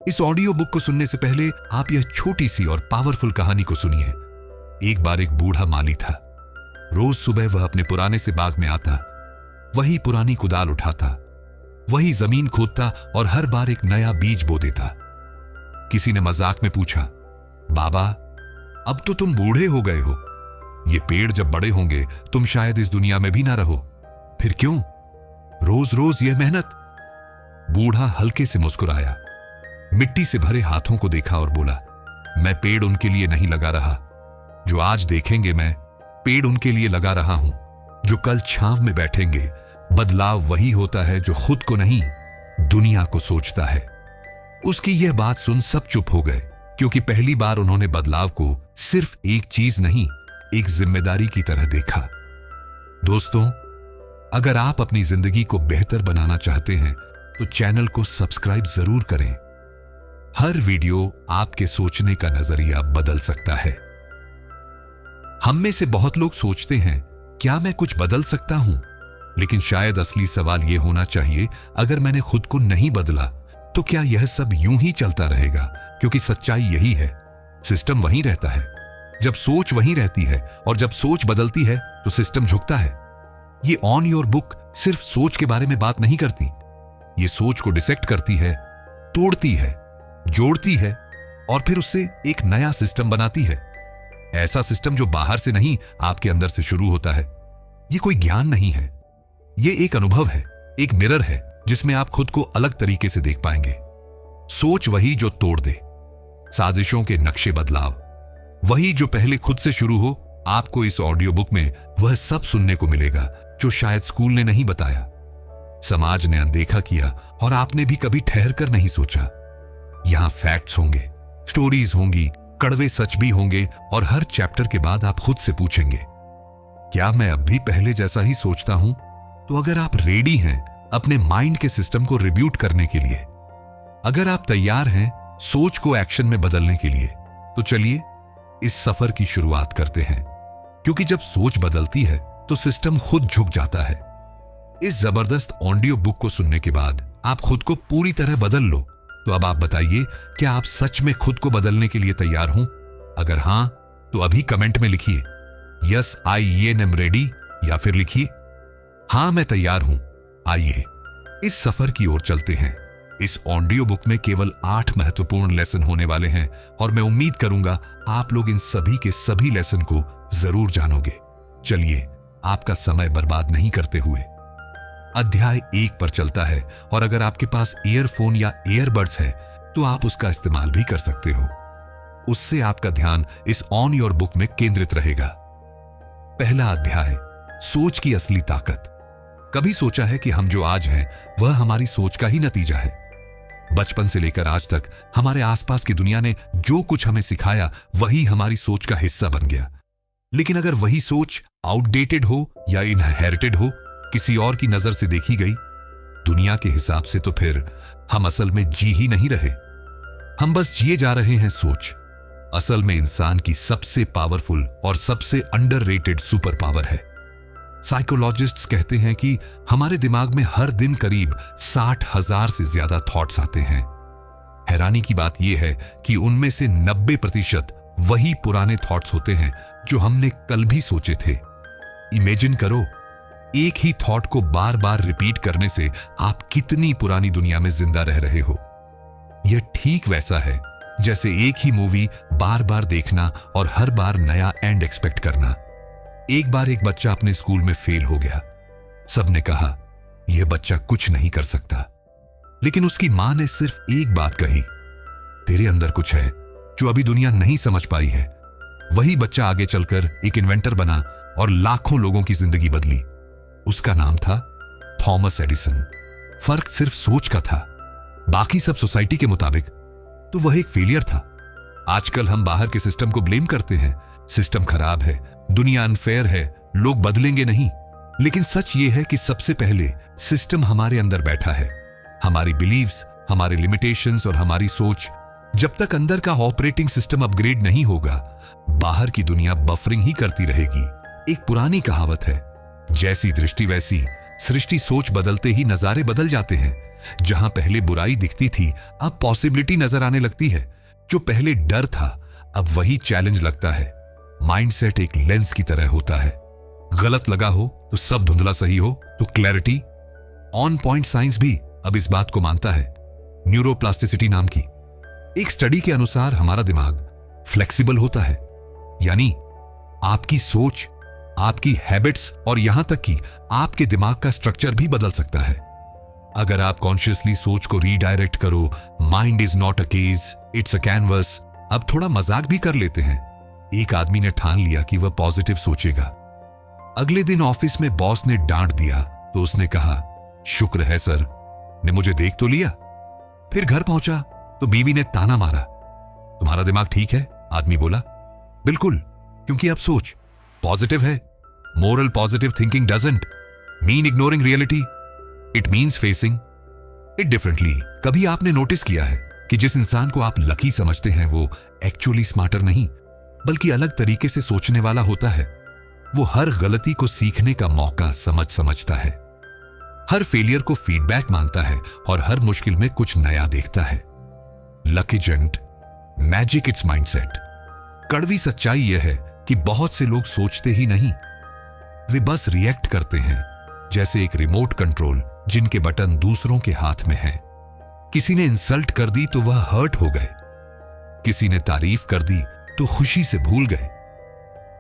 इस audio book को सुनने से पहले आप यह छोटी सी और पावरफुल कहानी को सुनिए। एक बार एक बूढ़ा माली था। रोज सुबह वह अपने पुराने से बाग में आता, वही पुरानी कुदाल उठाता, वही जमीन खोदता और हर बार एक नया बीज बो देता। किसी ने मजाक में पूछा, बाबा अब तो तुम बूढ़े हो गए हो, ये पेड़ जब बड़े होंगे तुम शायद इस दुनिया में भी ना रहो, फिर क्यों रोज रोज यह मेहनत? बूढ़ा हल्के से मुस्कुराया, मिट्टी से भरे हाथों को देखा और बोला, मैं पेड़ उनके लिए नहीं लगा रहा जो आज देखेंगे, मैं पेड़ उनके लिए लगा रहा हूं जो कल छांव में बैठेंगे। बदलाव वही होता है जो खुद को नहीं दुनिया को सोचता है। उसकी यह बात सुन सब चुप हो गए, क्योंकि पहली बार उन्होंने बदलाव को सिर्फ एक चीज नहीं, एक जिम्मेदारी की तरह देखा। दोस्तों, अगर आप अपनी जिंदगी को बेहतर बनाना चाहते हैं तो चैनल को सब्सक्राइब जरूर करें। हर वीडियो आपके सोचने का नजरिया बदल सकता है। हम में से बहुत लोग सोचते हैं, क्या मैं कुछ बदल सकता हूं? लेकिन शायद असली सवाल यह होना चाहिए, अगर मैंने खुद को नहीं बदला तो क्या यह सब यूं ही चलता रहेगा? क्योंकि सच्चाई यही है, सिस्टम वहीं रहता है जब सोच वहीं रहती है, और जब सोच बदलती है तो सिस्टम झुकता है। ये ऑन योर बुक सिर्फ सोच के बारे में बात नहीं करती, ये सोच को डिसेक्ट करती है, तोड़ती है, जोड़ती है और फिर उससे एक नया सिस्टम बनाती है। ऐसा सिस्टम जो बाहर से नहीं, आपके अंदर से शुरू होता है। ये कोई ज्ञान नहीं है, ये एक अनुभव है, एक मिरर है जिसमें आप खुद को अलग तरीके से देख पाएंगे। सोच वही जो तोड़ दे, साजिशों के नक्शे बदलाव वही जो पहले खुद से शुरू हो। आपको इस ऑडियो बुक में वह सब सुनने को मिलेगा जो शायद स्कूल ने नहीं बताया, समाज ने अनदेखा किया और आपने भी कभी ठहर कर नहीं सोचा। यहां फैक्ट्स होंगे, स्टोरीज होंगी, कड़वे सच भी होंगे, और हर चैप्टर के बाद आप खुद से पूछेंगे, क्या मैं अब भी पहले जैसा ही सोचता हूं? तो अगर आप रेडी हैं अपने माइंड के सिस्टम को रिब्यूट करने के लिए, अगर आप तैयार हैं सोच को एक्शन में बदलने के लिए, तो चलिए इस सफर की शुरुआत करते हैं। क्योंकि जब सोच बदलती है तो सिस्टम खुद झुक जाता है। इस जबरदस्त ऑडियो बुक को सुनने के बाद आप खुद को पूरी तरह बदल लो। तो अब आप बताइए, क्या आप सच में खुद को बदलने के लिए तैयार हों? अगर हां तो अभी कमेंट में लिखिए यस आई एम रेडी, या फिर लिखिए हां मैं तैयार हूं। आइए इस सफर की ओर चलते हैं। इस ऑडियो बुक में केवल 8 महत्वपूर्ण लेसन होने वाले हैं, और मैं उम्मीद करूंगा आप लोग इन सभी के सभी लेसन को जरूर जानोगे। चलिए आपका समय बर्बाद नहीं करते हुए अध्याय 1 पर चलता है, और अगर आपके पास ईयरफोन या ईयरबड्स है तो आप उसका इस्तेमाल भी कर सकते हो। उससे आपका ध्यान इस ऑन योर बुक में केंद्रित रहेगा। पहला अध्याय, सोच की असली ताकत। कभी सोचा है कि हम जो आज हैं वह हमारी सोच का ही नतीजा है? बचपन से लेकर आज तक हमारे आसपास की दुनिया ने जो कुछ हमें सिखाया वही हमारी सोच का हिस्सा बन गया। लेकिन अगर वही सोच आउटडेटेड हो या इनहेरिटेड हो, किसी और की नजर से देखी गई दुनिया के हिसाब से, तो फिर हम असल में जी ही नहीं रहे, हम बस जिए जा रहे हैं सोच। असल में इंसान की सबसे पावरफुल और सबसे अंडररेटेड सुपर पावर है। साइकोलॉजिस्ट्स कहते हैं कि हमारे दिमाग में हर दिन करीब 60,000 से ज्यादा थॉट्स आते हैं। हैरानी की बात यह है कि उनमें से 90% वही पुराने थॉट्स होते हैं जो हमने कल भी सोचे थे। इमेजिन करो, एक ही थॉट को बार बार रिपीट करने से आप कितनी पुरानी दुनिया में जिंदा रह रहे हो। यह ठीक वैसा है जैसे एक ही मूवी बार बार देखना और हर बार नया एंड एक्सपेक्ट करना। एक बार एक बच्चा अपने स्कूल में फेल हो गया। सबने कहा यह बच्चा कुछ नहीं कर सकता, लेकिन उसकी मां ने सिर्फ एक बात कही, तेरे अंदर कुछ है जो अभी दुनिया नहीं समझ पाई है। वही बच्चा आगे चलकर एक इन्वेंटर बना और लाखों लोगों की जिंदगी बदली। उसका नाम था थॉमस एडिसन। फर्क सिर्फ सोच का था, बाकी सब सोसाइटी के मुताबिक तो वह एक फेलियर था। आजकल हम बाहर के सिस्टम को ब्लेम करते हैं, सिस्टम खराब है, दुनिया अनफेयर है, लोग बदलेंगे नहीं। लेकिन सच यह है कि सबसे पहले सिस्टम हमारे अंदर बैठा है। हमारी बिलीव्स, हमारे लिमिटेशंस और हमारी सोच। जब तक अंदर का ऑपरेटिंग सिस्टम अपग्रेड नहीं होगा, बाहर की दुनिया बफरिंग ही करती रहेगी। एक पुरानी कहावत है, जैसी दृष्टि वैसी सृष्टि। सोच बदलते ही नजारे बदल जाते हैं। जहां पहले बुराई दिखती थी अब पॉसिबिलिटी नजर आने लगती है। जो पहले डर था अब वही चैलेंज लगता है। माइंडसेट एक लेंस की तरह होता है। गलत लगा हो तो सब धुंधला, सही हो तो क्लैरिटी। ऑन पॉइंट साइंस भी अब इस बात को मानता है। न्यूरोप्लास्टिसिटी नाम की एक स्टडी के अनुसार हमारा दिमाग फ्लेक्सिबल होता है, यानी आपकी सोच, आपकी हैबिट्स और यहां तक कि आपके दिमाग का स्ट्रक्चर भी बदल सकता है। अगर आप कॉन्शियसली सोच को रीडायरेक्ट करो, mind is not a case, it's a canvas. अब थोड़ा मजाक भी कर लेते हैं। एक आदमी ने ठान लिया कि वह पॉजिटिव सोचेगा। अगले दिन ऑफिस में बॉस ने डांट दिया तो उसने कहा, शुक्र है सर ने मुझे देख तो लिया। फिर घर पहुंचा तो बीवी ने ताना मारा, तुम्हारा दिमाग ठीक है? आदमी बोला, बिल्कुल, क्योंकि अब सोच पॉजिटिव है। Moral positive thinking doesn't mean ignoring reality, it means facing it differently. कभी आपने नोटिस किया है कि जिस इंसान को आप लकी समझते हैं वो एक्चुअली स्मार्टर नहीं बल्कि अलग तरीके से सोचने वाला होता है। वो हर गलती को सीखने का मौका समझता है, हर फेलियर को फीडबैक मानता है और हर मुश्किल में कुछ नया देखता है। Lucky isn't, magic it's mindset. कड़वी सच्चाई यह है कि बहुत से लोग सोचते ही नहीं, वे बस रिएक्ट करते हैं, जैसे एक रिमोट कंट्रोल जिनके बटन दूसरों के हाथ में है। किसी ने इंसल्ट कर दी तो वह हर्ट हो गए, किसी ने तारीफ कर दी तो खुशी से भूल गए।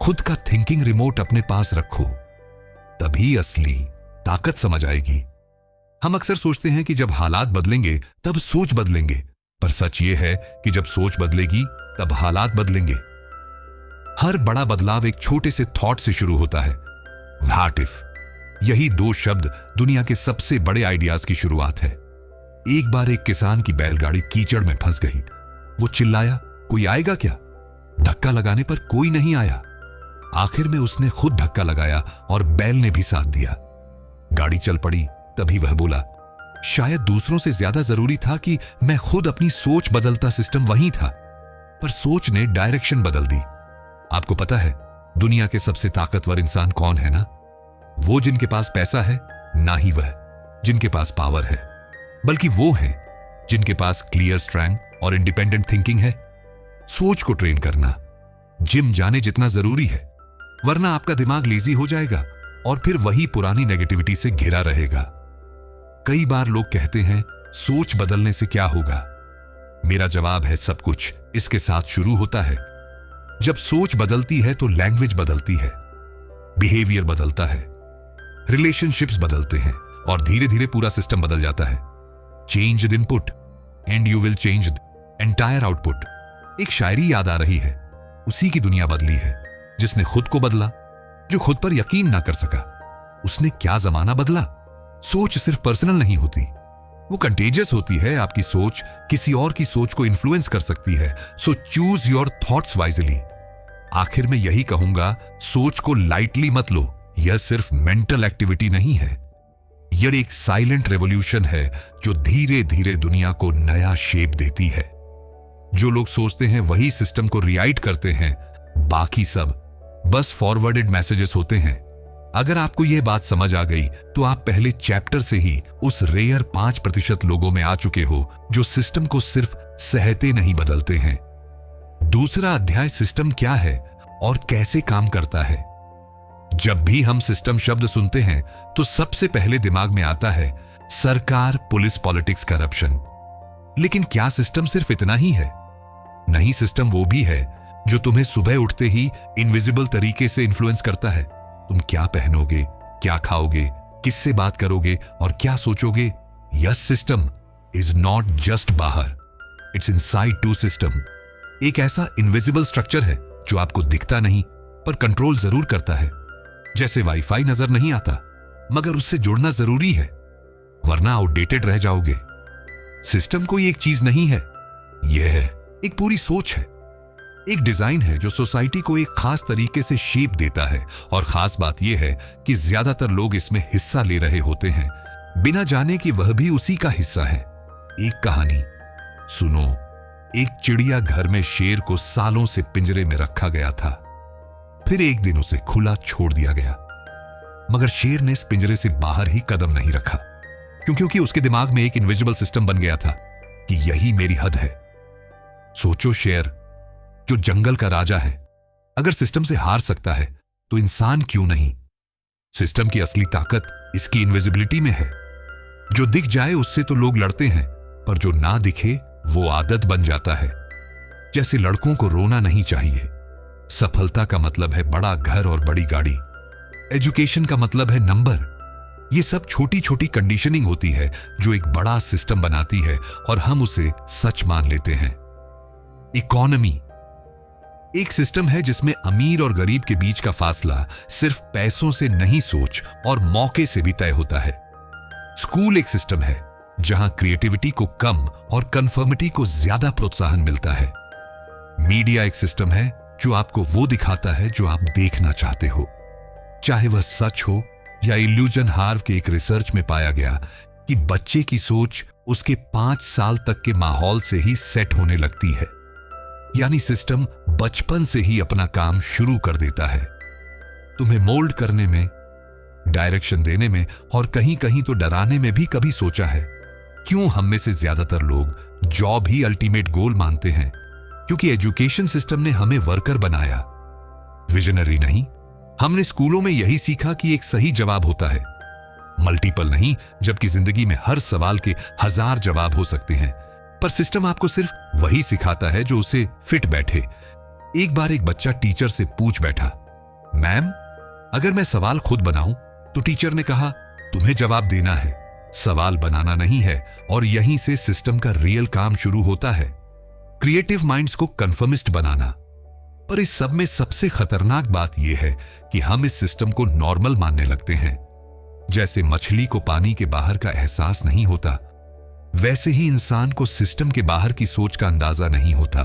खुद का थिंकिंग रिमोट अपने पास रखो, तभी असली ताकत समझ आएगी। हम अक्सर सोचते हैं कि जब हालात बदलेंगे तब सोच बदलेंगे, पर सच यह है कि जब सोच बदलेगी तब हालात बदलेंगे। हर बड़ा बदलाव एक छोटे से थॉट से शुरू होता है। व्हाट इफ, यही दो शब्द दुनिया के सबसे बड़े आइडियाज की शुरुआत है। एक बार एक किसान की बैलगाड़ी कीचड़ में फंस गई। वो चिल्लाया, कोई आएगा क्या? धक्का लगाने पर कोई नहीं आया। आखिर में उसने खुद धक्का लगाया और बैल ने भी साथ दिया। गाड़ी चल पड़ी। तभी वह बोला, शायद दूसरों से ज्यादा जरूरी था कि मैं खुद अपनी सोच बदलता। सिस्टम वही था, पर सोच ने डायरेक्शन बदल दी। आपको पता है दुनिया के सबसे ताकतवर इंसान कौन है ना? वो जिनके पास पैसा है, ना ही वह जिनके पास पावर है, बल्कि वो हैं जिनके पास क्लियर स्ट्रेंथ और इंडिपेंडेंट थिंकिंग है। सोच को ट्रेन करना जिम जाने जितना जरूरी है, वरना आपका दिमाग लेजी हो जाएगा और फिर वही पुरानी नेगेटिविटी से घिरा रहेगा। कई बार लोग कहते हैं सोच बदलने से क्या होगा? मेरा जवाब है सब कुछ इसके साथ शुरू होता है। जब सोच बदलती है तो लैंग्वेज बदलती है, बिहेवियर बदलता है, रिलेशनशिप्स बदलते हैं और धीरे धीरे पूरा सिस्टम बदल जाता है। Change the input and you will change the entire output. एक शायरी याद आ रही है, उसी की दुनिया बदली है जिसने खुद को बदला, जो खुद पर यकीन ना कर सका। उसने क्या जमाना बदला। सोच सिर्फ पर्सनल नहीं होती, वो कंटेजियस होती है। आपकी सोच किसी और की सोच को इन्फ्लुएंस कर सकती है। So choose your thoughts wisely. आखिर में यही कहूंगा, सोच को लाइटली मत लो। यह सिर्फ मेंटल एक्टिविटी नहीं है, यह एक साइलेंट रेवोल्यूशन है जो धीरे धीरे दुनिया को नया शेप देती है। जो लोग सोचते हैं वही सिस्टम को रिराइट करते हैं, बाकी सब बस फॉरवर्डेड मैसेजेस होते हैं। अगर आपको यह बात समझ आ गई तो आप पहले चैप्टर से ही उस रेयर 5% लोगों में आ चुके हो जो सिस्टम को सिर्फ सहते नहीं बदलते हैं। दूसरा अध्याय सिस्टम क्या है और कैसे काम करता है। जब भी हम सिस्टम शब्द सुनते हैं तो सबसे पहले दिमाग में आता है सरकार, पुलिस, पॉलिटिक्स, करप्शन। लेकिन क्या सिस्टम सिर्फ इतना ही है? नहीं, सिस्टम वो भी है जो तुम्हें सुबह उठते ही इनविजिबल तरीके से इन्फ्लुएंस करता है। तुम क्या पहनोगे, क्या खाओगे, किससे बात करोगे और क्या सोचोगे। यह सिस्टम इज नॉट जस्ट बाहर, इट्स इनसाइड टू सिस्टम। एक ऐसा इनविजिबल स्ट्रक्चर है जो आपको दिखता नहीं पर कंट्रोल जरूर करता है। जैसे वाईफाई नजर नहीं आता मगर उससे जुड़ना जरूरी है, वरना आउटडेटेड रह जाओगे। सिस्टम कोई एक चीज नहीं है, यह एक पूरी सोच है, एक डिजाइन है जो सोसाइटी को एक खास तरीके से शेप देता है। और खास बात यह है कि ज्यादातर लोग इसमें हिस्सा ले रहे होते हैं बिना जाने कि वह भी उसी का हिस्सा है। एक कहानी सुनो। एक चिड़िया घर में शेर को सालों से पिंजरे में रखा गया था। फिर एक दिन उसे खुला छोड़ दिया गया, मगर शेर ने इस पिंजरे से बाहर ही कदम नहीं रखा। क्योंकि उसके दिमाग में एक इनविजिबल सिस्टम बन गया था कि यही मेरी हद है। सोचो, शेर जो जंगल का राजा है अगर सिस्टम से हार सकता है तो इंसान क्यों नहीं? सिस्टम की असली ताकत इसकी इनविजिबिलिटी में है। जो दिख जाए उससे तो लोग लड़ते हैं, पर जो ना दिखे वो आदत बन जाता है। जैसे लड़कों को रोना नहीं चाहिए। सफलता का मतलब है बड़ा घर और बड़ी गाड़ी। एजुकेशन का मतलब है नंबर। ये सब छोटी छोटी कंडीशनिंग होती है जो एक बड़ा सिस्टम बनाती है और हम उसे सच मान लेते हैं। इकोनॉमी एक सिस्टम है जिसमें अमीर और गरीब के बीच का फासला सिर्फ पैसों से नहीं, सोच और मौके से भी तय होता है। स्कूल एक सिस्टम है जहां क्रिएटिविटी को कम और कन्फर्मिटी को ज्यादा प्रोत्साहन मिलता है। मीडिया एक सिस्टम है जो आपको वो दिखाता है जो आप देखना चाहते हो, चाहे वह सच हो या इल्यूजन। हार्व के एक रिसर्च में पाया गया कि बच्चे की सोच उसके 5 साल तक के माहौल से ही सेट होने लगती है। यानी सिस्टम बचपन से ही अपना काम शुरू कर देता है, तुम्हें मोल्ड करने में, डायरेक्शन देने में और कहीं कहीं तो डराने में भी। कभी सोचा है क्यों हम में से ज्यादातर लोग जॉब ही अल्टीमेट गोल मानते हैं? क्योंकि एजुकेशन सिस्टम ने हमें वर्कर बनाया, विजनरी नहीं। हमने स्कूलों में यही सीखा कि एक सही जवाब होता है, मल्टीपल नहीं, जबकि जिंदगी में हर सवाल के 1000 जवाब हो सकते हैं। पर सिस्टम आपको सिर्फ वही सिखाता है जो उसे फिट बैठे। एक बार एक बच्चा टीचर से पूछ बैठा, मैम अगर मैं सवाल खुद बनाऊं? तो टीचर ने कहा, तुम्हें जवाब देना है, सवाल बनाना नहीं है। और यहीं से सिस्टम का रियल काम शुरू होता है, क्रिएटिव माइंड्स को कन्फर्मिस्ट बनाना। पर इस सब में सबसे खतरनाक बात यह है कि हम इस सिस्टम को नॉर्मल मानने लगते हैं। जैसे मछली को पानी के बाहर का एहसास नहीं होता, वैसे ही इंसान को सिस्टम के बाहर की सोच का अंदाजा नहीं होता।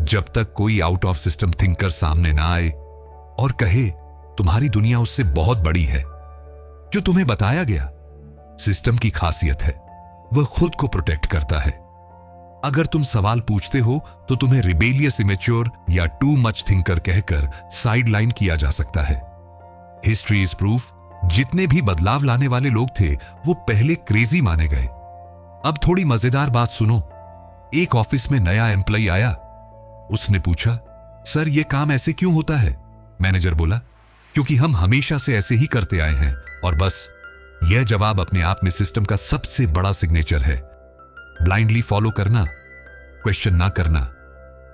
जब तक कोई आउट ऑफ सिस्टम थिंकर सामने ना आए और कहे तुम्हारी दुनिया उससे बहुत बड़ी है जो तुम्हें बताया गया। सिस्टम की खासियत है वह खुद को प्रोटेक्ट करता है। अगर तुम सवाल पूछते हो तो तुम्हें रिबेलियस, इमेच्योर या टू मच थिंकर कहकर साइडलाइन किया जा सकता है। हिस्ट्री इज प्रूफ, जितने भी बदलाव लाने वाले लोग थे वो पहले क्रेजी माने गए। अब थोड़ी मजेदार बात सुनो। एक ऑफिस में नया एम्प्लॉय आया। उसने पूछा, सर ये काम ऐसे क्यों होता है? मैनेजर बोला, क्योंकि हम हमेशा से ऐसे ही करते आए हैं। और बस यह जवाब अपने आप में सिस्टम का सबसे बड़ा सिग्नेचर है। ब्लाइंडली फॉलो करना, क्वेश्चन ना करना।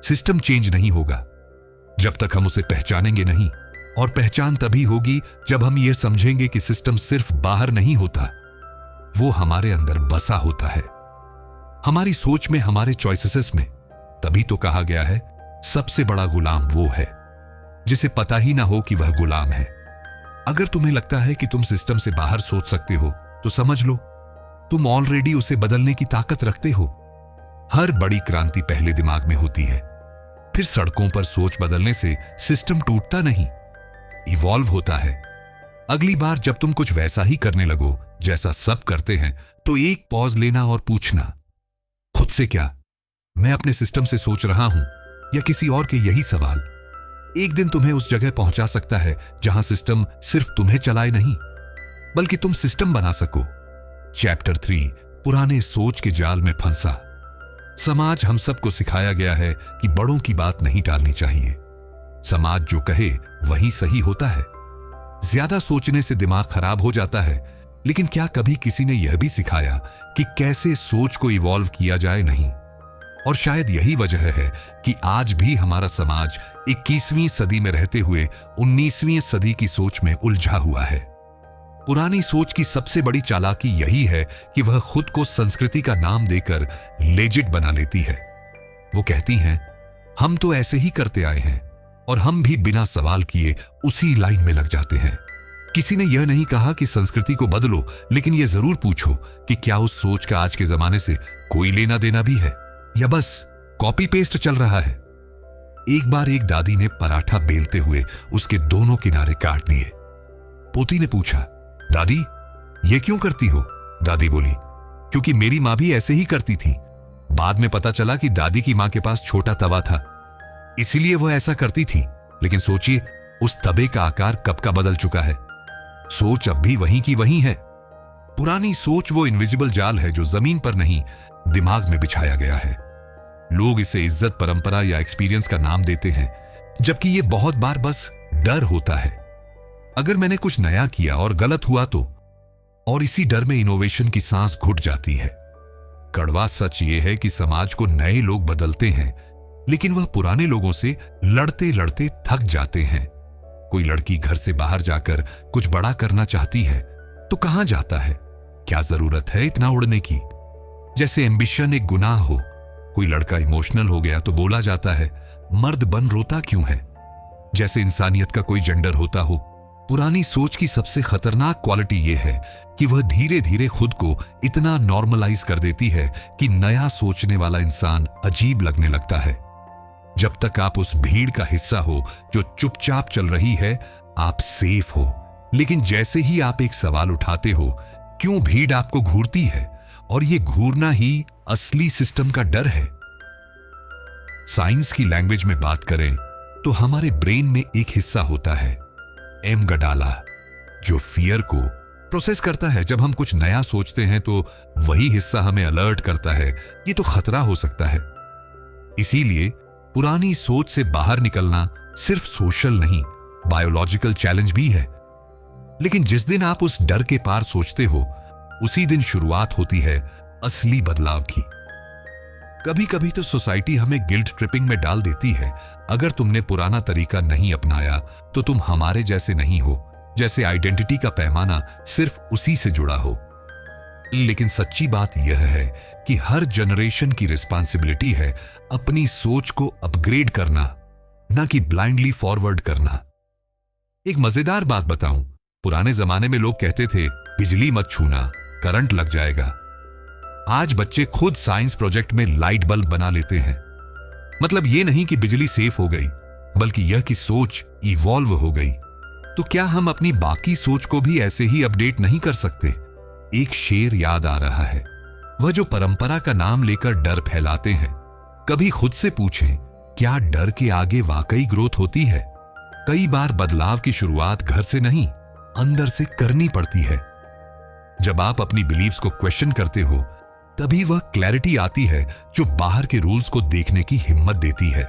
सिस्टम चेंज नहीं होगा जब तक हम उसे पहचानेंगे नहीं, और पहचान तभी होगी जब हम यह समझेंगे कि सिस्टम सिर्फ बाहर नहीं होता, वो हमारे अंदर बसा होता है, हमारी सोच में, हमारे चॉइसेस में। तभी तो कहा गया है सबसे बड़ा गुलाम वो है जिसे पता ही ना हो कि वह गुलाम है। अगर तुम्हें लगता है कि तुम सिस्टम से बाहर सोच सकते हो तो समझ लो तुम ऑलरेडी उसे बदलने की ताकत रखते हो। हर बड़ी क्रांति पहले दिमाग में होती है, फिर सड़कों पर सोच बदलने से सिस्टम टूटता नहीं, इवॉल्व होता है। अगली बार जब तुम कुछ वैसा ही करने लगो जैसा सब करते हैं तो एक पॉज लेना और पूछना खुद से, क्या मैं अपने सिस्टम से सोच रहा हूं या किसी और के? यही सवाल एक दिन तुम्हें उस जगह पहुंचा सकता है जहां सिस्टम सिर्फ तुम्हें चलाए नहीं बल्कि तुम सिस्टम बना सको। चैप्टर 3, पुराने सोच के जाल में फंसा। समाज हम सबको सिखाया गया है कि बड़ों की बात नहीं टालनी चाहिए। समाज जो कहे वही सही होता है। ज्यादा सोचने से दिमाग खराब हो जाता है, लेकिन क्या कभी किसी ने यह भी सिखाया कि कैसे सोच को इवॉल्व किया जाए? नहीं। और शायद यही वजह है कि आज भी हमारा समाज 21वीं सदी में रहते हुए 19वीं सदी की सोच में उलझा हुआ है। पुरानी सोच की सबसे बड़ी चालाकी यही है कि वह खुद को संस्कृति का नाम देकर लेजिट बना लेती है। वो कहती हैं, हम तो ऐसे ही करते आए हैं, और हम भी बिना सवाल किए उसी लाइन में लग जाते हैं। किसी ने यह नहीं कहा कि संस्कृति को बदलो, लेकिन यह जरूर पूछो कि क्या उस सोच का आज के जमाने से कोई लेना देना भी है या बस कॉपी पेस्ट चल रहा है। एक बार एक दादी ने पराठा बेलते हुए उसके दोनों किनारे काट दिए। पोती ने पूछा, दादी ये क्यों करती हो? दादी बोली, क्योंकि मेरी मां भी ऐसे ही करती थी। बाद में पता चला कि दादी की मां के पास छोटा तवा था, इसीलिए वह ऐसा करती थी। लेकिन सोचिए उस तवे का आकार कब का बदल चुका है। सोच अब भी वहीं की वहीं है। पुरानी सोच वो इनविजिबल जाल है जो जमीन पर नहीं, दिमाग में बिछाया गया है। लोग इसे इज्जत, परंपरा या एक्सपीरियंस का नाम देते हैं, जबकि ये बहुत बार बस डर होता है। अगर मैंने कुछ नया किया और गलत हुआ तो, और इसी डर में इनोवेशन की सांस घुट जाती है। कड़वा सच ये है कि समाज को नए लोग बदलते हैं, लेकिन वह पुराने लोगों से लड़ते लड़ते थक जाते हैं। कोई लड़की घर से बाहर जाकर कुछ बड़ा करना चाहती है तो कहां जाता है? क्या जरूरत है इतना उड़ने की? जैसे एम्बिशन एक गुनाह हो। कोई लड़का इमोशनल हो गया तो बोला जाता है, मर्द बन रोता क्यों है? जैसे इंसानियत का कोई जेंडर होता हो। पुरानी सोच की सबसे खतरनाक क्वालिटी यह है कि वह धीरे धीरे खुद को इतना नॉर्मलाइज कर देती है कि नया सोचने वाला इंसान अजीब लगने लगता है। जब तक आप उस भीड़ का हिस्सा हो जो चुपचाप चल रही है, आप सेफ हो। लेकिन जैसे ही आप एक सवाल उठाते हो, क्यों भीड़ आपको घूरती है, और यह घूरना ही असली सिस्टम का डर है। साइंस की लैंग्वेज में बात करें तो हमारे ब्रेन में एक हिस्सा होता है, एमगडाला, जो फियर को प्रोसेस करता है। जब हम कुछ नया सोचते हैं तो वही हिस्सा हमें अलर्ट करता है, ये तो खतरा हो सकता है। इसीलिए पुरानी सोच से बाहर निकलना सिर्फ सोशल नहीं, बायोलॉजिकल चैलेंज भी है। लेकिन जिस दिन आप उस डर के पार सोचते हो, उसी दिन शुरुआत होती है असली बदलाव की। कभी कभी तो सोसाइटी हमें गिल्ट ट्रिपिंग में डाल देती है। अगर तुमने पुराना तरीका नहीं अपनाया तो तुम हमारे जैसे नहीं हो, जैसे आइडेंटिटी का पैमाना सिर्फ उसी से जुड़ा हो। लेकिन सच्ची बात यह है कि हर जनरेशन की रिस्पांसिबिलिटी है अपनी सोच को अपग्रेड करना, ना कि ब्लाइंडली फॉरवर्ड करना। एक मजेदार बात बताऊं, पुराने जमाने में लोग कहते थे बिजली मत छूना, करंट लग जाएगा। आज बच्चे खुद साइंस प्रोजेक्ट में लाइट बल्ब बना लेते हैं। मतलब यह नहीं कि बिजली सेफ हो गई, बल्कि यह कि सोच इवॉल्व हो गई। तो क्या हम अपनी बाकी सोच को भी ऐसे ही अपडेट नहीं कर सकते? एक शेर याद आ रहा है, वह जो परंपरा का नाम लेकर डर फैलाते हैं। कभी खुद से पूछें, क्या डर के आगे वाकई ग्रोथ होती है? कई बार बदलाव की शुरुआत घर से नहीं, अंदर से करनी पड़ती है। जब आप अपनी बिलीव्स को क्वेश्चन करते हो, तभी वह क्लैरिटी आती है जो बाहर के रूल्स को देखने की हिम्मत देती है।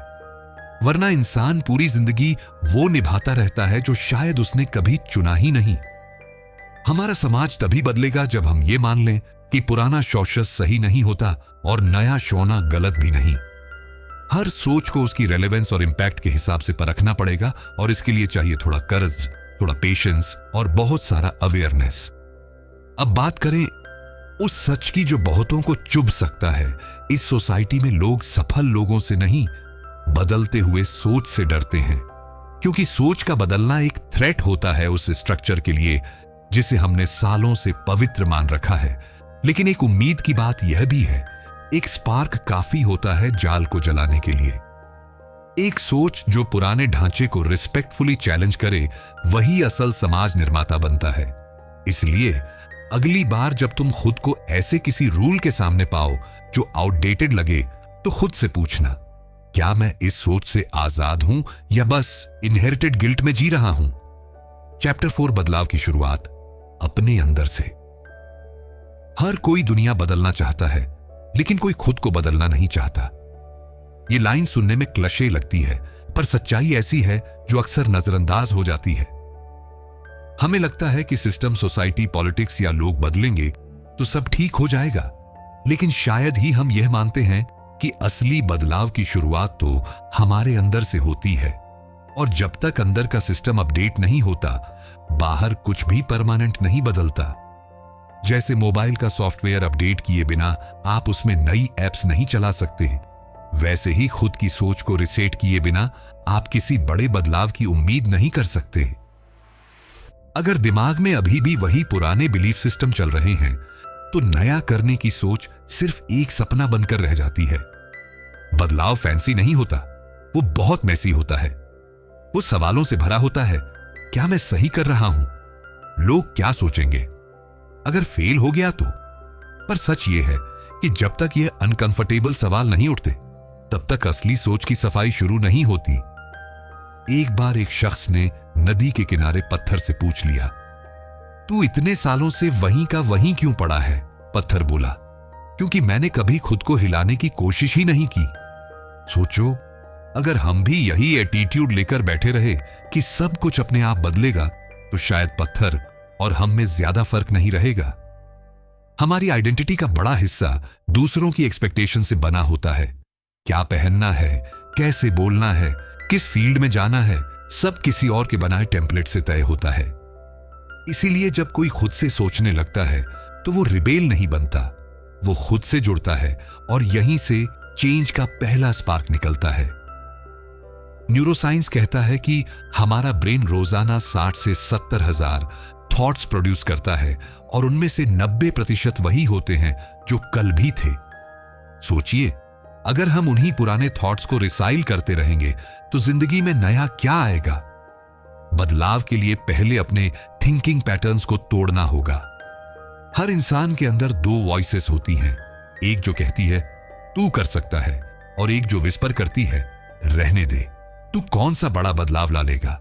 वरना इंसान पूरी जिंदगी वो निभाता रहता है जो शायद उसने कभी चुना ही नहीं। हमारा समाज तभी बदलेगा जब हम ये मान लें कि पुराना शौशस सही नहीं होता और नया शोना गलत भी नहीं। हर सोच को उसकी रेलेवेंस और इंपैक्ट के हिसाब से परखना पड़ेगा, और इसके लिए चाहिए थोड़ा कर्ज, थोड़ा पेशेंस और बहुत सारा अवेयरनेस। अब बात करें उस सच की जो बहुतों को चुभ सकता है। इस सोसाइटी में लोग सफल लोगों से नहीं, बदलते हुए सोच से डरते हैं, क्योंकि सोच का बदलना एक थ्रेट होता है उस स्ट्रक्चर के लिए जिसे हमने सालों से पवित्र मान रखा है। लेकिन एक उम्मीद की बात यह भी है, एक स्पार्क काफी होता है जाल को जलाने के लिए। एक सोच जो पुराने ढांचे को रिस्पेक्टफुली चैलेंज करे, वही असल समाज निर्माता बनता है। इसलिए अगली बार जब तुम खुद को ऐसे किसी रूल के सामने पाओ जो आउटडेटेड लगे, तो खुद से पूछना, क्या मैं इस सोच से आजाद हूं या बस इनहेरिटेड गिल्ट में जी रहा हूं? चैप्टर 4, बदलाव की शुरुआत अपने अंदर से। हर कोई दुनिया बदलना चाहता है, लेकिन कोई खुद को बदलना नहीं चाहता। यह लाइन सुनने में क्लशे लगती है, पर सच्चाई ऐसी है जो अक्सर नजरअंदाज हो जाती है। हमें लगता है कि सिस्टम, सोसाइटी, पॉलिटिक्स या लोग बदलेंगे तो सब ठीक हो जाएगा। लेकिन शायद ही हम यह मानते हैं कि असली बदलाव की शुरुआत तो हमारे अंदर से होती है। और जब तक अंदर का सिस्टम अपडेट नहीं होता, बाहर कुछ भी परमानेंट नहीं बदलता। जैसे मोबाइल का सॉफ्टवेयर अपडेट किए बिना आप उसमें नई एप्स नहीं चला सकते, वैसे ही खुद की सोच को रिसेट किए बिना आप किसी बड़े बदलाव की उम्मीद नहीं कर सकते। अगर दिमाग में अभी भी वही पुराने बिलीफ सिस्टम चल रहे हैं, तो नया करने की सोच सिर्फ एक सपना बनकर रह जाती है। बदलाव फैंसी नहीं होता, वो बहुत मैसी होता है। वो सवालों से भरा होता है, क्या मैं सही कर रहा हूं? लोग क्या सोचेंगे? अगर फेल हो गया तो? पर सच ये है कि जब तक ये अनकंफर्टेबल सवाल नहीं उठते, तब तक असली सोच की सफाई शुरू नहीं होती। एक बार एक शख्स ने नदी के किनारे पत्थर से पूछ लिया, तू इतने सालों से वहीं का वहीं क्यों पड़ा है? पत्थर बोला, क्योंकि मैंने कभी खुद को हिलाने की कोशिश ही नहीं की। सोचो, अगर हम भी यही एटीट्यूड लेकर बैठे रहे कि सब कुछ अपने आप बदलेगा, तो शायद पत्थर और हम में ज्यादा फर्क नहीं रहेगा। हमारी आइडेंटिटी का बड़ा हिस्सा दूसरों की एक्सपेक्टेशन से बना होता है। क्या पहनना है, कैसे बोलना है, किस फील्ड में जाना है, सब किसी और के बनाए टेम्पलेट से तय होता है। इसीलिए जब कोई खुद से सोचने लगता है तो वो रिबेल नहीं बनता, वो खुद से जुड़ता है और यहीं से चेंज का पहला स्पार्क निकलता है। न्यूरोसाइंस कहता है कि हमारा ब्रेन रोजाना 60 से 70 हजार थॉट्स प्रोड्यूस करता है और उनमें से 90% वही होते हैं जो कल भी थे। सोचिए, अगर हम उन्हीं पुराने थॉट्स को रिसाइल करते रहेंगे तो जिंदगी में नया क्या आएगा? बदलाव के लिए पहले अपने थिंकिंग पैटर्न्स को तोड़ना होगा। हर इंसान के अंदर 2 वॉइसेस होती हैं, एक जो कहती है तू कर सकता है और एक जो विस्पर करती है रहने दे, तू कौन सा बड़ा बदलाव ला लेगा।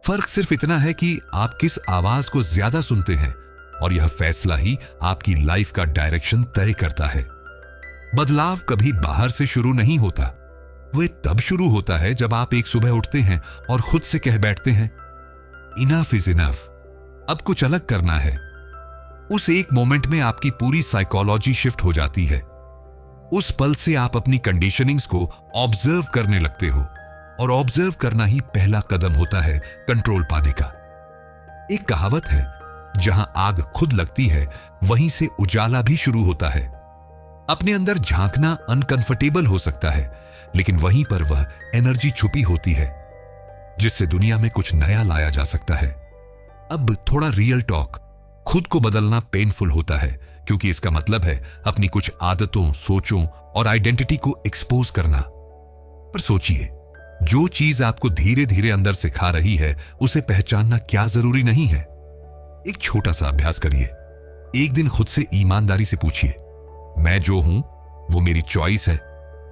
फर्क सिर्फ इतना है कि आप किस आवाज को ज्यादा सुनते हैं और यह फैसला ही आपकी लाइफ का डायरेक्शन तय करता है। बदलाव कभी बाहर से शुरू नहीं होता, वह तब शुरू होता है जब आप एक सुबह उठते हैं और खुद से कह बैठते हैं इनफ इज इनफ, अब कुछ अलग करना है। उस एक मोमेंट में आपकी पूरी साइकोलॉजी शिफ्ट हो जाती है। उस पल से आप अपनी कंडीशनिंग्स को ऑब्जर्व करने लगते हो और ऑब्जर्व करना ही पहला कदम होता है कंट्रोल पाने का। एक कहावत है, जहां आग खुद लगती है वहीं से उजाला भी शुरू होता है। अपने अंदर झांकना अनकंफर्टेबल हो सकता है, लेकिन वहीं पर वह एनर्जी छुपी होती है जिससे दुनिया में कुछ नया लाया जा सकता है। अब थोड़ा रियल टॉक, खुद को बदलना पेनफुल होता है क्योंकि इसका मतलब है अपनी कुछ आदतों, सोचों और आइडेंटिटी को एक्सपोज करना। पर सोचिए, जो चीज आपको धीरे धीरे अंदर से खा रही है उसे पहचानना क्या जरूरी नहीं है? एक छोटा सा अभ्यास करिए। एक दिन खुद से ईमानदारी से पूछिए, मैं जो हूं वो मेरी चॉइस है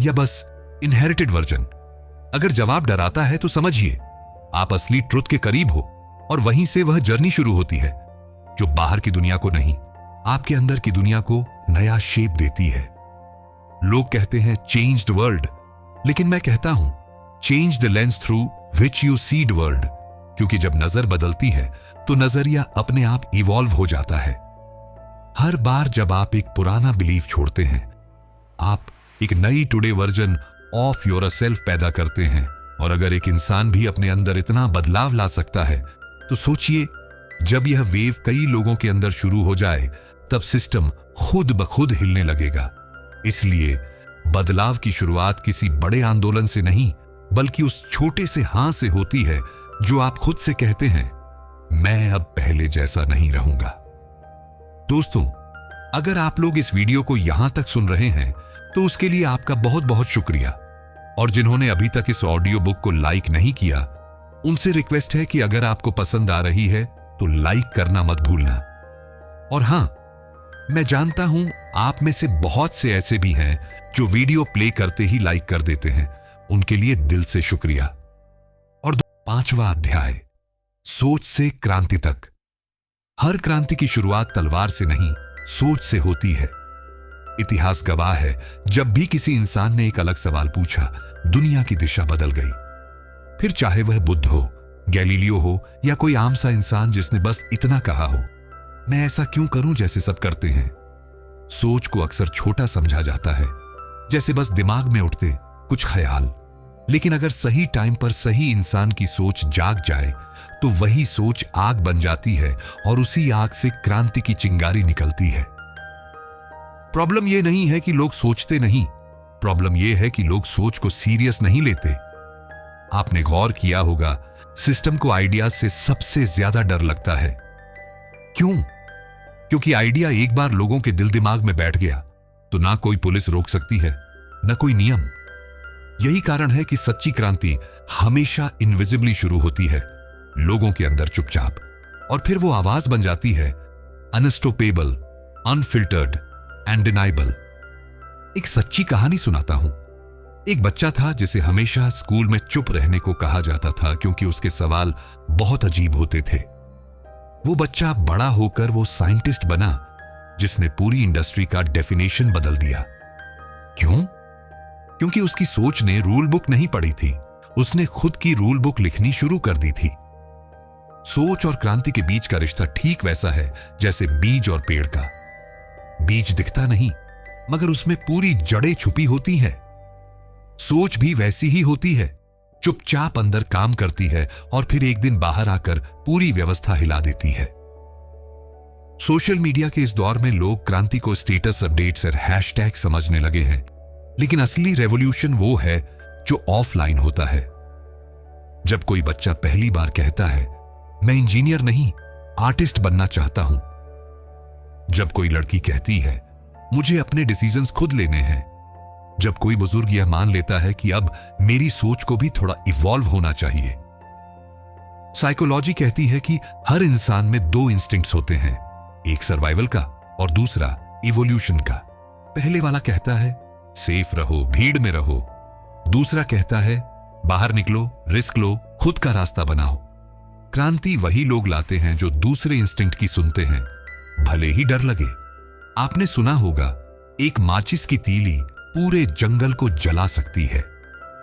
या बस इनहेरिटेड वर्जन? अगर जवाब डराता है तो समझिए आप असली ट्रुथ के करीब हो और वहीं से वह जर्नी शुरू होती है जो बाहर की दुनिया को नहीं, आपके अंदर की दुनिया को नया शेप देती है। लोग कहते हैं चेंज्ड वर्ल्ड, लेकिन मैं कहता हूं change the lens through which you see the world, क्योंकि जब नजर बदलती है तो नजरिया अपने आप इवॉल्व हो जाता है। हर बार जब आप एक पुराना बिलीफ छोड़ते हैं, आप एक नई टुडे वर्जन ऑफ योरसेल्फ पैदा करते हैं। और अगर एक इंसान भी अपने अंदर इतना बदलाव ला सकता है तो सोचिए, जब यह वेव कई लोगों के अंदर शुरू हो जाए तब सिस्टम खुद ब खुद हिलने लगेगा। इसलिए बदलाव की शुरुआत किसी बड़े आंदोलन से नहीं, बल्कि उस छोटे से हां से होती है जो आप खुद से कहते हैं, मैं अब पहले जैसा नहीं रहूंगा। दोस्तों, अगर आप लोग इस वीडियो को यहां तक सुन रहे हैं तो उसके लिए आपका बहुत बहुत शुक्रिया। और जिन्होंने अभी तक इस ऑडियो बुक को लाइक नहीं किया, उनसे रिक्वेस्ट है कि अगर आपको पसंद आ रही है तो लाइक करना मत भूलना। और हां, मैं जानता हूं आप में से बहुत से ऐसे भी हैं जो वीडियो प्ले करते ही लाइक कर देते हैं, उनके लिए दिल से शुक्रिया। और 5वां अध्याय, सोच से क्रांति तक। हर क्रांति की शुरुआत तलवार से नहीं, सोच से होती है। इतिहास गवाह है, जब भी किसी इंसान ने एक अलग सवाल पूछा, दुनिया की दिशा बदल गई। फिर चाहे वह बुद्ध हो, गैलीलियो हो या कोई आम सा इंसान जिसने बस इतना कहा हो, मैं ऐसा क्यों करूं जैसे सब करते हैं। सोच को अक्सर छोटा समझा जाता है, जैसे बस दिमाग में उठते कुछ ख्याल। लेकिन अगर सही टाइम पर सही इंसान की सोच जाग जाए तो वही सोच आग बन जाती है और उसी आग से क्रांति की चिंगारी निकलती है। प्रॉब्लम यह नहीं है कि लोग सोचते नहीं, प्रॉब्लम यह है कि लोग सोच को सीरियस नहीं लेते। आपने गौर किया होगा, सिस्टम को आइडियाज से सबसे ज्यादा डर लगता है। क्यों? क्योंकि आइडिया एक बार लोगों के दिल दिमाग में बैठ गया तो ना कोई पुलिस रोक सकती है, ना कोई नियम। यही कारण है कि सच्ची क्रांति हमेशा इनविजिबली शुरू होती है, लोगों के अंदर चुपचाप, और फिर वो आवाज बन जाती है अनस्टॉपेबल, अनफिल्टर्ड, अनडिनाइबल। एक सच्ची कहानी सुनाता हूं। एक बच्चा था जिसे हमेशा स्कूल में चुप रहने को कहा जाता था क्योंकि उसके सवाल बहुत अजीब होते थे। वो बच्चा बड़ा होकर वो साइंटिस्ट बना जिसने पूरी इंडस्ट्री का डेफिनेशन बदल दिया। क्यों? क्योंकि उसकी सोच ने रूल बुक नहीं पढ़ी थी, उसने खुद की रूल बुक लिखनी शुरू कर दी थी। सोच और क्रांति के बीच का रिश्ता ठीक वैसा है जैसे बीज और पेड़ का। बीज दिखता नहीं, मगर उसमें पूरी जड़ें छुपी होती हैं। सोच भी वैसी ही होती है, चुपचाप अंदर काम करती है और फिर एक दिन बाहर आकर पूरी व्यवस्था हिला देती है। सोशल मीडिया के इस दौर में लोग क्रांति को स्टेटस अपडेट्स और हैशटैग समझने लगे हैं, लेकिन असली रेवोल्यूशन वो है जो ऑफलाइन होता है। जब कोई बच्चा पहली बार कहता है मैं इंजीनियर नहीं आर्टिस्ट बनना चाहता हूं, जब कोई लड़की कहती है मुझे अपने डिसीजंस खुद लेने हैं, जब कोई बुजुर्ग यह मान लेता है कि अब मेरी सोच को भी थोड़ा इवॉल्व होना चाहिए। साइकोलॉजी कहती है कि हर इंसान में दो इंस्टिंक्ट्स होते हैं, एक सर्वाइवल का और दूसरा इवोल्यूशन का। पहले वाला कहता है सेफ रहो, भीड़ में रहो। दूसरा कहता है बाहर निकलो, रिस्क लो, खुद का रास्ता बनाओ। क्रांति वही लोग लाते हैं जो दूसरे इंस्टिंक्ट की सुनते हैं, भले ही डर लगे। आपने सुना होगा एक माचिस की तीली पूरे जंगल को जला सकती है,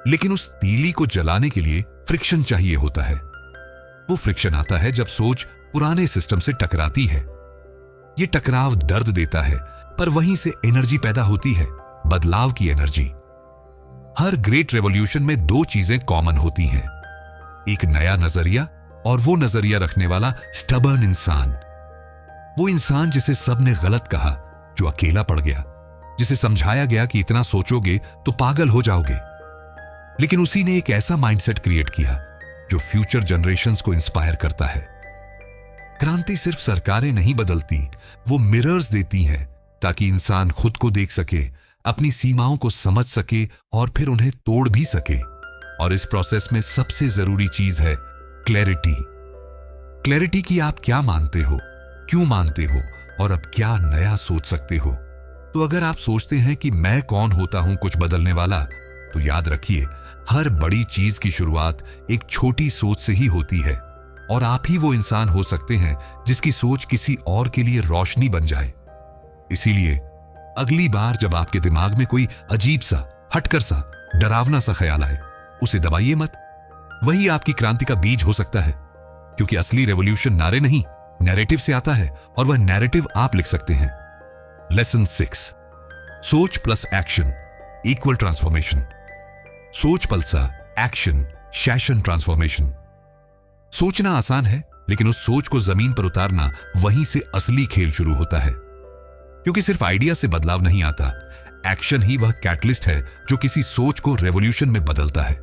लेकिन उस तीली को जलाने के लिए फ्रिक्शन चाहिए होता है। वो फ्रिक्शन आता है जब सोच पुराने सिस्टम से टकराती है। ये टकराव दर्द देता है, पर वहीं से एनर्जी पैदा होती है, बदलाव की एनर्जी। हर ग्रेट रेवोल्यूशन में दो चीजें कॉमन होती हैं, एक नया नजरिया और वो नजरिया रखने वाला स्टबर्न इंसान। वो इंसान जिसे सबने गलत कहा, जो अकेला पड़ गया, जिसे समझाया गया कि इतना सोचोगे तो पागल हो जाओगे, लेकिन उसी ने एक ऐसा माइंडसेट क्रिएट किया जो फ्यूचर जनरेशंस को इंस्पायर करता है। क्रांति सिर्फ सरकारें नहीं बदलती, वो मिरर्स देती हैं ताकि इंसान खुद को देख सके, अपनी सीमाओं को समझ सके और फिर उन्हें तोड़ भी सके। और इस प्रोसेस में सबसे जरूरी चीज है क्लैरिटी। क्लैरिटी कि आप क्या मानते हो, क्यों मानते हो और अब क्या नया सोच सकते हो। तो अगर आप सोचते हैं कि मैं कौन होता हूं कुछ बदलने वाला, तो याद रखिए हर बड़ी चीज की शुरुआत एक छोटी सोच से ही होती है, और आप ही वो इंसान हो सकते हैं जिसकी सोच किसी और के लिए रोशनी बन जाए। इसीलिए अगली बार जब आपके दिमाग में कोई अजीब सा, हटकर सा, डरावना सा ख्याल आए, उसे दबाइए मत। वही आपकी क्रांति का बीज हो सकता है, क्योंकि असली रेवोल्यूशन नारे नहीं, नैरेटिव से आता है, और वह नैरेटिव आप लिख सकते हैं। लेसन 6, सोच प्लस एक्शन इक्वल ट्रांसफॉर्मेशन। सोच पल्सा, एक्शन शैशन ट्रांसफॉर्मेशन। सोचना आसान है, लेकिन उस सोच को जमीन पर उतारना, वहीं से असली खेल शुरू होता है। क्योंकि सिर्फ आइडिया से बदलाव नहीं आता, एक्शन ही वह कैटलिस्ट है जो किसी सोच को रेवोल्यूशन में बदलता है।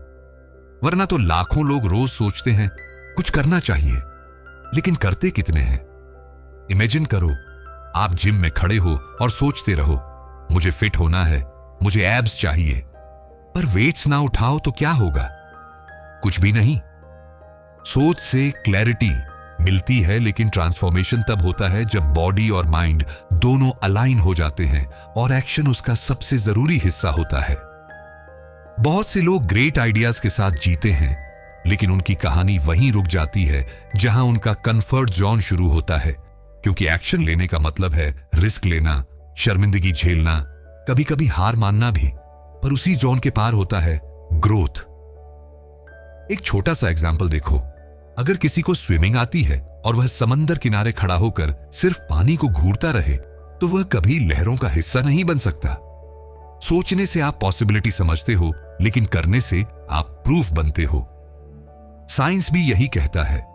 वरना तो लाखों लोग रोज सोचते हैं कुछ करना चाहिए, लेकिन करते कितने हैं? इमेजिन करो आप जिम में खड़े हो और सोचते रहो मुझे फिट होना है, मुझे एब्स चाहिए, पर वेट्स ना उठाओ तो क्या होगा? कुछ भी नहीं। सोच से क्लैरिटी मिलती है, लेकिन ट्रांसफॉर्मेशन तब होता है जब बॉडी और माइंड दोनों अलाइन हो जाते हैं और एक्शन उसका सबसे जरूरी हिस्सा होता है। बहुत से लोग ग्रेट आइडियाज के साथ जीते हैं, लेकिन उनकी कहानी वहीं रुक जाती है जहां उनका कंफर्ट जोन शुरू होता है। क्योंकि एक्शन लेने का मतलब है रिस्क लेना, शर्मिंदगी झेलना, कभी कभी हार मानना भी, पर उसी जोन के पार होता है ग्रोथ। एक छोटा सा एग्जाम्पल देखो, अगर किसी को स्विमिंग आती है और वह समंदर किनारे खड़ा होकर सिर्फ पानी को घूरता रहे, तो वह कभी लहरों का हिस्सा नहीं बन सकता। सोचने से आप पॉसिबिलिटी समझते हो, लेकिन करने से आप प्रूफ बनते हो। साइंस भी यही कहता है।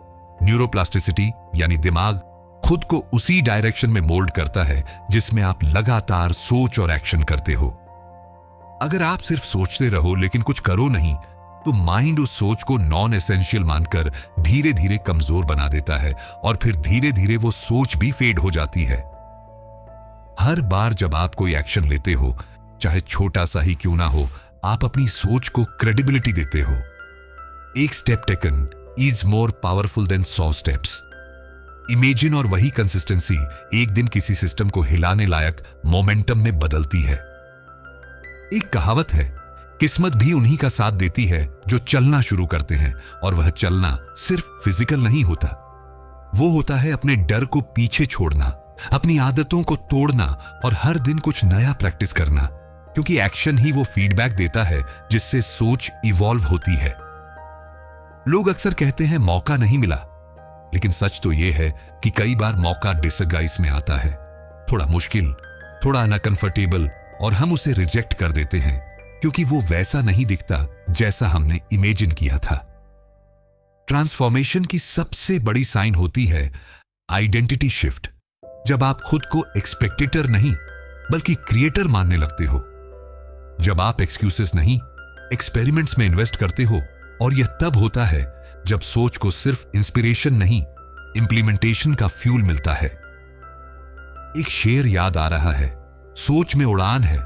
न्यूरोप्लास्टिसिटी यानी दिमाग खुद को उसी डायरेक्शन में मोल्ड करता है जिसमें आप लगातार सोच और एक्शन करते हो। अगर आप सिर्फ सोचते रहो लेकिन कुछ करो नहीं, तो माइंड उस सोच को नॉन एसेंशियल मानकर धीरे धीरे कमजोर बना देता है, और फिर धीरे धीरे वो सोच भी फेड हो जाती है। हर बार जब आप कोई एक्शन लेते हो, चाहे छोटा सा ही क्यों ना हो, आप अपनी सोच को क्रेडिबिलिटी देते हो। एक step taken is more powerful than 100 steps. Imagine और वही कंसिस्टेंसी एक दिन किसी सिस्टम को हिलाने लायक मोमेंटम में बदलती है। एक कहावत है, किस्मत भी उन्हीं का साथ देती है जो चलना शुरू करते हैं, और वह चलना सिर्फ फिजिकल नहीं होता, वो होता है अपने डर को पीछे छोड़ना, अपनी आदतों को तोड़ना और हर दिन कुछ नया प्रैक्टिस करना, क्योंकि एक्शन ही वो फीडबैक देता है जिससे सोच इवॉल्व होती है। लोग अक्सर कहते हैं मौका नहीं मिला, लेकिन सच तो यह है कि कई बार मौका डिसगाइज में आता है, थोड़ा मुश्किल, थोड़ा अनकंफर्टेबल, और हम उसे रिजेक्ट कर देते हैं क्योंकि वो वैसा नहीं दिखता जैसा हमने इमेजिन किया था। ट्रांसफॉर्मेशन की सबसे बड़ी साइन होती है आइडेंटिटी शिफ्ट, जब आप खुद को एक्सपेक्टेटर नहीं बल्कि क्रिएटर मानने लगते हो, जब आप एक्सक्यूजेस नहीं एक्सपेरिमेंट्स में इन्वेस्ट करते हो, और यह तब होता है जब सोच को सिर्फ इंस्पिरेशन नहीं इंप्लीमेंटेशन का फ्यूल मिलता है। एक शेर याद आ रहा है, सोच में उड़ान है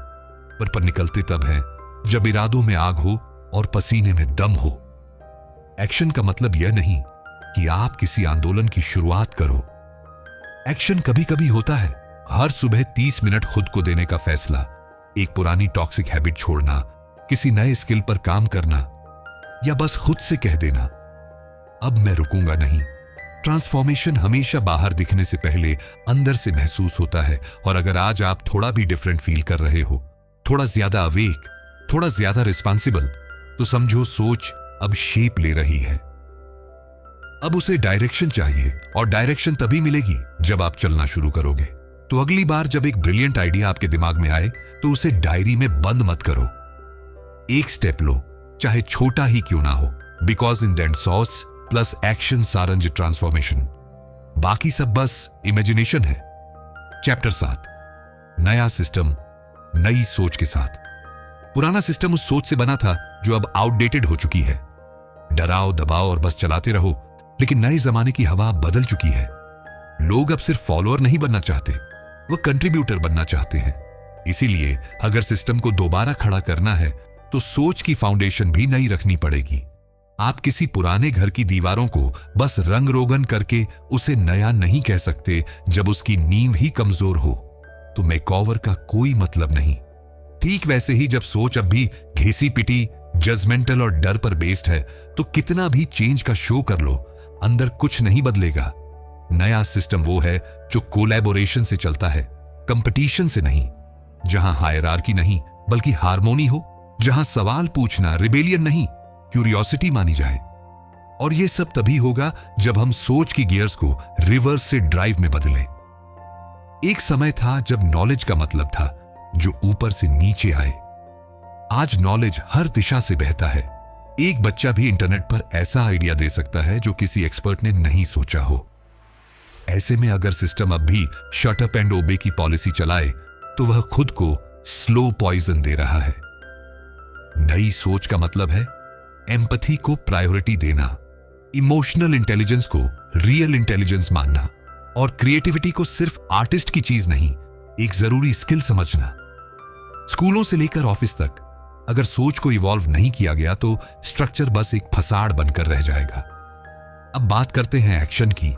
पर निकलते तब है जब इरादों में आग हो और पसीने में दम हो। एक्शन का मतलब यह नहीं कि आप किसी आंदोलन की शुरुआत करो। एक्शन कभी कभी होता है हर सुबह 30 मिनट खुद को देने का फैसला, एक पुरानी टॉक्सिक हैबिट छोड़ना, किसी नए स्किल पर काम करना, या बस खुद से कह देना अब मैं रुकूंगा नहीं। ट्रांसफॉर्मेशन हमेशा बाहर दिखने से पहले अंदर से महसूस होता है, और अगर आज आप थोड़ा भी डिफरेंट फील कर रहे हो, थोड़ा ज्यादा अवेक, थोड़ा ज्यादा रिस्पॉन्सिबल, तो समझो सोच अब शेप ले रही है। अब उसे डायरेक्शन चाहिए, और डायरेक्शन तभी मिलेगी जब आप चलना शुरू करोगे। तो अगली बार जब एक ब्रिलियंट आइडिया आपके दिमाग में आए तो उसे डायरी में बंद मत करो, एक स्टेप लो, चाहे छोटा ही क्यों ना हो, बिकॉज इन दैट सॉस प्लस एक्शन सारंज ट्रांसफॉर्मेशन, बाकी सब बस इमेजिनेशन है। चैप्टर 7, नया सिस्टम नई सोच के साथ। पुराना सिस्टम उस सोच से बना था जो अब आउटडेटेड हो चुकी है। डराओ दबाओ और बस चलाते रहो, लेकिन नए जमाने की हवा बदल चुकी है। लोग अब सिर्फ फॉलोअर नहीं बनना चाहते, वो कंट्रीब्यूटर बनना चाहते हैं। इसीलिए अगर सिस्टम को दोबारा खड़ा करना है तो सोच की फाउंडेशन भी नई रखनी पड़ेगी। आप किसी पुराने घर की दीवारों को बस रंग रोगन करके उसे नया नहीं कह सकते जब उसकी नींव ही कमजोर हो, तो मेकओवर का कोई मतलब नहीं। ठीक वैसे ही जब सोच अब भी घिसी पिटी, जजमेंटल और डर पर बेस्ड है, तो कितना भी चेंज का शो कर लो, अंदर कुछ नहीं बदलेगा। नया सिस्टम वो है जो कोलैबोरेशन से चलता है, कंपटीशन से नहीं, जहां हायरार्की नहीं बल्कि हार्मोनी हो, जहां सवाल पूछना रिबेलियन नहीं क्यूरियोसिटी मानी जाए। और यह सब तभी होगा जब हम सोच की गियर्स को रिवर्स से ड्राइव में बदलें। एक समय था जब नॉलेज का मतलब था जो ऊपर से नीचे आए। आज नॉलेज हर दिशा से बहता है। एक बच्चा भी इंटरनेट पर ऐसा आइडिया दे सकता है जो किसी एक्सपर्ट ने नहीं सोचा हो। ऐसे में अगर सिस्टम अब भी शट अप एंड ओबे की पॉलिसी चलाए तो वह खुद को स्लो पॉइजन दे रहा है। नई सोच का मतलब है एम्पैथी को प्रायोरिटी देना, इमोशनल इंटेलिजेंस को रियल इंटेलिजेंस मानना, और क्रिएटिविटी को सिर्फ आर्टिस्ट की चीज नहीं, एक जरूरी स्किल समझना। स्कूलों से लेकर ऑफिस तक अगर सोच को इवॉल्व नहीं किया गया तो स्ट्रक्चर बस एक फसाड बनकर रह जाएगा। अब बात करते हैं एक्शन की।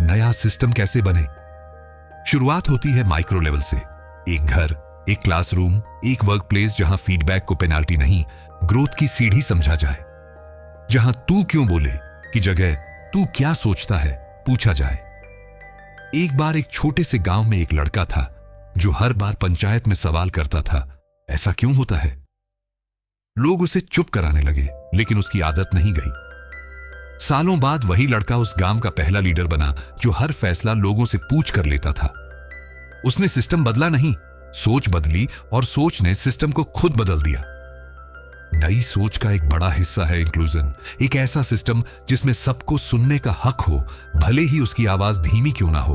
नया सिस्टम कैसे बने? शुरुआत होती है माइक्रो लेवल से। एक घर, एक क्लासरूम, एक वर्क प्लेस जहां फीडबैक को पेनाल्टी नहीं, ग्रोथ की सीढ़ी समझा जाए। जहां तू क्यों बोले की जगह तू क्या सोचता है पूछा जाए। एक बार एक छोटे से गांव में एक लड़का था जो हर बार पंचायत में सवाल करता था, ऐसा क्यों होता है? लोग उसे चुप कराने लगे, लेकिन उसकी आदत नहीं गई। सालों बाद वही लड़का उस गांव का पहला लीडर बना जो हर फैसला लोगों से पूछ कर लेता था। उसने सिस्टम बदला नहीं, सोच बदली, और सोच ने सिस्टम को खुद बदल दिया। नई सोच का एक बड़ा हिस्सा है इंक्लूजन, एक ऐसा सिस्टम जिसमें सबको सुनने का हक हो, भले ही उसकी आवाज धीमी क्यों ना हो।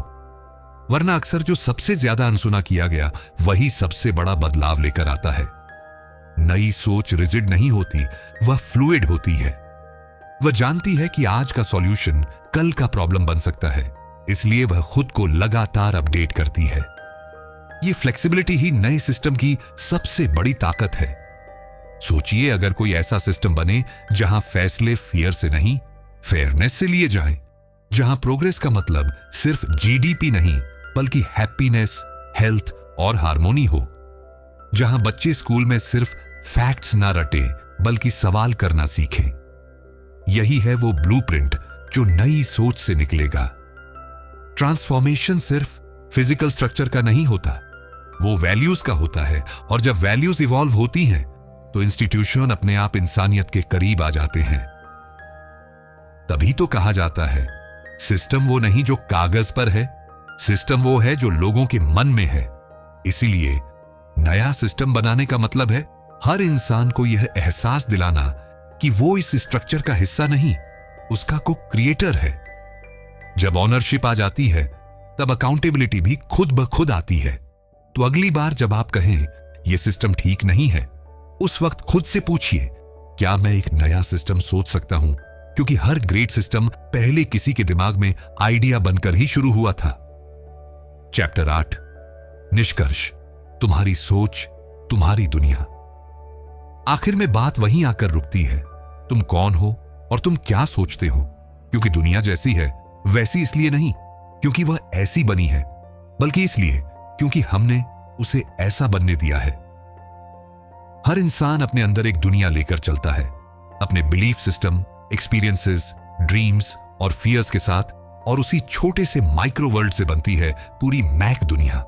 वरना अक्सर जो सबसे ज्यादा अनसुना किया गया वही सबसे बड़ा बदलाव लेकर आता है। नई सोच रिजिड नहीं होती, वह फ्लूइड होती है। वह जानती है कि आज का सॉल्यूशन कल का प्रॉब्लम बन सकता है, इसलिए वह खुद को लगातार अपडेट करती है। यह फ्लेक्सिबिलिटी ही नए सिस्टम की सबसे बड़ी ताकत है। सोचिए अगर कोई ऐसा सिस्टम बने जहां फैसले फियर से नहीं, फेयरनेस से लिए जाएं, जहां प्रोग्रेस का मतलब सिर्फ जीडीपी नहीं बल्कि हैप्पीनेस, हेल्थ और हार्मोनी हो, जहां बच्चे स्कूल में सिर्फ फैक्ट्स ना रटे बल्कि सवाल करना सीखें। यही है वो ब्लूप्रिंट जो नई सोच से निकलेगा। ट्रांसफॉर्मेशन सिर्फ फिजिकल स्ट्रक्चर का नहीं होता, वो वैल्यूज का होता है। और जब वैल्यूज इवॉल्व होती हैं तो इंस्टीट्यूशन अपने आप इंसानियत के करीब आ जाते हैं। तभी तो कहा जाता है सिस्टम वो नहीं जो कागज पर है, सिस्टम वो है जो लोगों के मन में है। इसीलिए नया सिस्टम बनाने का मतलब है हर इंसान को यह एहसास दिलाना कि वो इस स्ट्रक्चर का हिस्सा नहीं, उसका को क्रिएटर है। जब ऑनरशिप आ जाती है तब अकाउंटेबिलिटी भी खुद ब खुद आती है। तो अगली बार जब आप कहें यह सिस्टम ठीक नहीं है, उस वक्त खुद से पूछिए क्या मैं एक नया सिस्टम सोच सकता हूं, क्योंकि हर ग्रेट सिस्टम पहले किसी के दिमाग में आइडिया बनकर ही शुरू हुआ था। चैप्टर 8 निष्कर्ष, तुम्हारी सोच तुम्हारी दुनिया। आखिर में बात वहीं आकर रुकती है, तुम कौन हो और तुम क्या सोचते हो। क्योंकि दुनिया जैसी है वैसी इसलिए नहीं क्योंकि वह ऐसी बनी है, बल्कि इसलिए क्योंकि हमने उसे ऐसा बनने दिया है। हर इंसान अपने अंदर एक दुनिया लेकर चलता है, अपने बिलीफ सिस्टम, एक्सपीरियंसेस, ड्रीम्स और फियर्स के साथ, और उसी छोटे से माइक्रो वर्ल्ड से बनती है पूरी मैक दुनिया।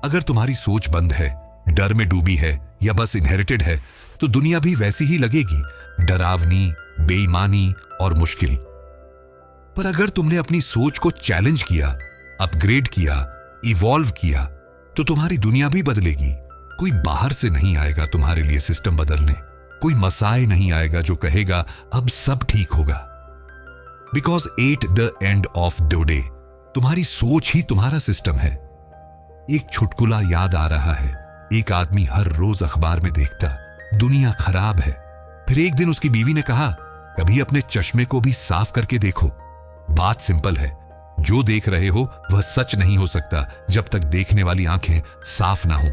अगर तुम्हारी सोच बंद है, डर में डूबी है या बस इनहेरिटेड है, तो दुनिया भी वैसी ही लगेगी, डरावनी, बेईमानी और मुश्किल। पर अगर तुमने अपनी सोच को चैलेंज किया, अपग्रेड किया, इवॉल्व किया, तो तुम्हारी दुनिया भी बदलेगी। कोई बाहर से नहीं आएगा तुम्हारे लिए सिस्टम बदलने, कोई मसाए नहीं आएगा जो कहेगा अब सब ठीक होगा। Because at the end of the day तुम्हारी सोच ही तुम्हारा सिस्टम है। एक चुटकुला याद आ रहा है। एक आदमी हर रोज अखबार में देखता दुनिया खराब है। फिर एक दिन उसकी बीवी ने कहा कभी अपने चश्मे को भी साफ करके देखो। बात सिंपल है, जो देख रहे हो वह सच नहीं हो सकता जब तक देखने वाली आंखें साफ ना हो।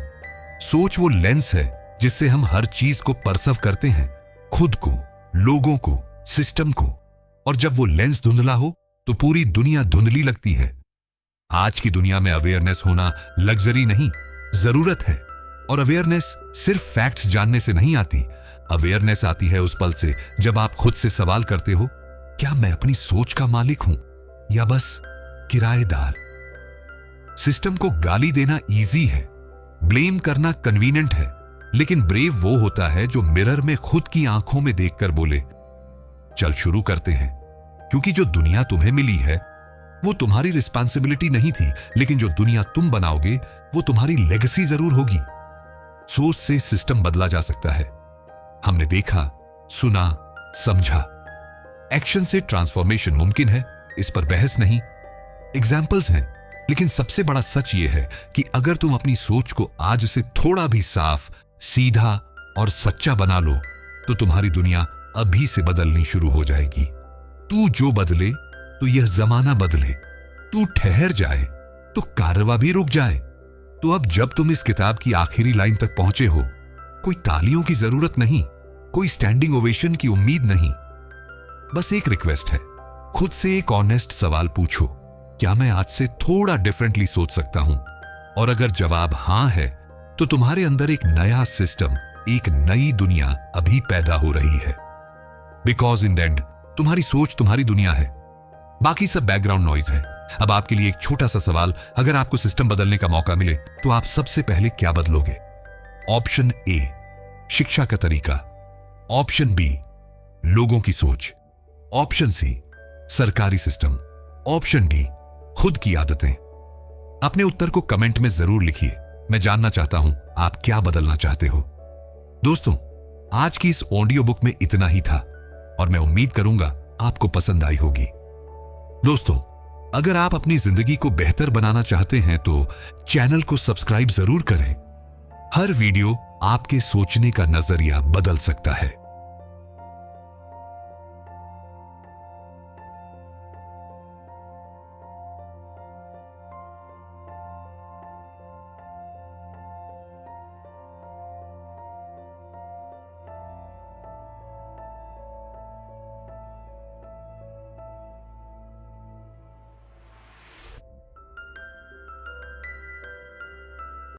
सोच वो लेंस है जिससे हम हर चीज को परसव करते हैं, खुद को, लोगों को, सिस्टम को। और जब वो लेंस धुंधला हो तो पूरी दुनिया धुंधली लगती है। आज की दुनिया में अवेयरनेस होना लग्जरी नहीं, जरूरत है। और अवेयरनेस सिर्फ फैक्ट्स जानने से नहीं आती। अवेयरनेस आती है उस पल से जब आप खुद से सवाल करते हो, क्या मैं अपनी सोच का मालिक हूं या बस किराएदार। सिस्टम को गाली देना इजी है, ब्लेम करना कन्वीनियंट है, लेकिन ब्रेव वो होता है जो मिरर में खुद की आंखों में देखकर बोले चल शुरू करते हैं। क्योंकि जो दुनिया तुम्हें मिली है वो तुम्हारी रिस्पांसिबिलिटी नहीं थी, लेकिन जो दुनिया तुम बनाओगे वो तुम्हारी लेगेसी जरूर होगी। सोच से सिस्टम बदला जा सकता है। हमने देखा, सुना, समझा। एक्शन से ट्रांसफॉर्मेशन मुमकिन है, इस पर बहस नहीं। एग्जाम्पल्स हैं, लेकिन सबसे बड़ा सच यह है कि अगर तुम अपनी सोच को आज से थोड़ा भी साफ, सीधा और सच्चा बना लो तो तुम्हारी दुनिया अभी से बदलनी शुरू हो जाएगी। तू जो बदले तो यह जमाना बदले, तू ठहर जाए तो कारवा भी रुक जाए। तो अब जब तुम इस किताब की आखिरी लाइन तक पहुंचे हो, कोई तालियों की जरूरत नहीं, कोई स्टैंडिंग ओवेशन की उम्मीद नहीं। बस एक रिक्वेस्ट है, खुद से एक ऑनेस्ट सवाल पूछो, क्या मैं आज से थोड़ा डिफरेंटली सोच सकता हूं? और अगर जवाब हां है तो तुम्हारे अंदर एक नया सिस्टम, एक नई दुनिया अभी पैदा हो रही है। बिकॉज इन द एंड तुम्हारी सोच तुम्हारी दुनिया है, बाकी सब बैकग्राउंड नॉइज है। अब आपके लिए एक छोटा सा सवाल, अगर आपको सिस्टम बदलने का मौका मिले तो आप सबसे पहले क्या बदलोगे? ऑप्शन ए, शिक्षा का तरीका। ऑप्शन बी, लोगों की सोच। ऑप्शन सी, सरकारी सिस्टम। ऑप्शन डी, खुद की आदतें। अपने उत्तर को कमेंट में जरूर लिखिए, मैं जानना चाहता हूं आप क्या बदलना चाहते हो। दोस्तों, आज की इस ऑडियो बुक में इतना ही था और मैं उम्मीद करूंगा आपको पसंद आई होगी। दोस्तों, अगर आप अपनी जिंदगी को बेहतर बनाना चाहते हैं तो चैनल को सब्सक्राइब जरूर करें। हर वीडियो आपके सोचने का नजरिया बदल सकता है।